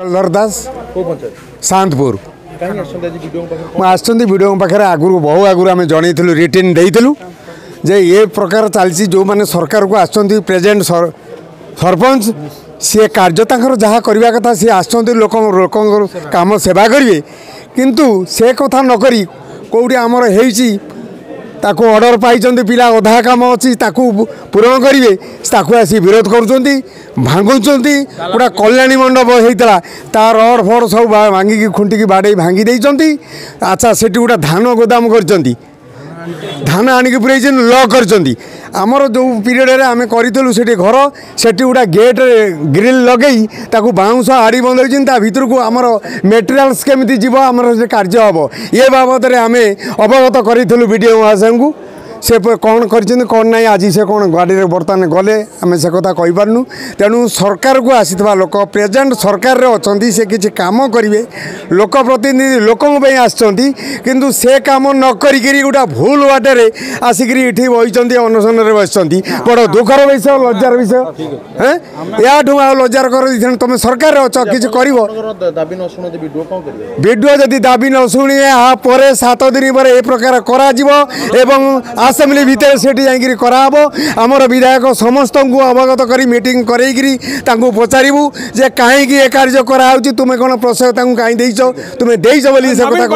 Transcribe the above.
Colour दास शांतपुर video पाखे आगुरी बहु आगुरी आम जनईलु रिटर्न देलु जे ये प्रकार चलती जो मैंने सरकार को आसुँच प्रेजेंट सरपंच सी कार्य जहाँ करने कथा सी लोक काम सेवा करेंगे किंतु से कथा नक कौटी आमर ताकू ऑर्डर पाई पिला अधा काम अच्छी पूरण करेंगे आसी विरोध करुँच भांगुंच पूरा कल्याणी मंडप होता तार रड फड़ सब भांगिकी खुंटिकी बाड़े भांगी देती। अच्छा से गोटे धान गोदाम कर धान आणिक पूरे लॉक कर आमर जो पीरियड आम करूँ से घर से गोटे गेट ग्रिल लगे बाउंस आड़ी बंद भर को आमर मेटेरियाल्स केमी जीव आमर कार्य हम ये बाबद आम अवगत करूँ वीडियो महाशय को से कौन कर कौन ना आज से कौन गाड़ी में बर्तमान गले आम से कथा कहीपरिनु तेणु सरकार को आसीथिबा लोक प्रेजेंट सरकार रे अच्छी से किसी काम करेंगे लोक प्रतिनिधि लोकों आसछंती किंतु से काम न करी गोटा भूल बाटे आसिक ये बही अनशन में बसती बड़ दुखर विषय लज्जार विषय हैं या लज्जार कर तुम सरकार अच्छ कि वीडियो जदि दाबी न शुणी पर 7 दिन पर ए प्रकार करा आसेम्बली भितर से कराब आमर विधायक समस्त को अवगत कर मीटिंग करेगी पचारू जे कहीं ये कार्य कराऊँ तुम्हें कौन प्रश्रय कहीं तुम्हें देच बोली से कथा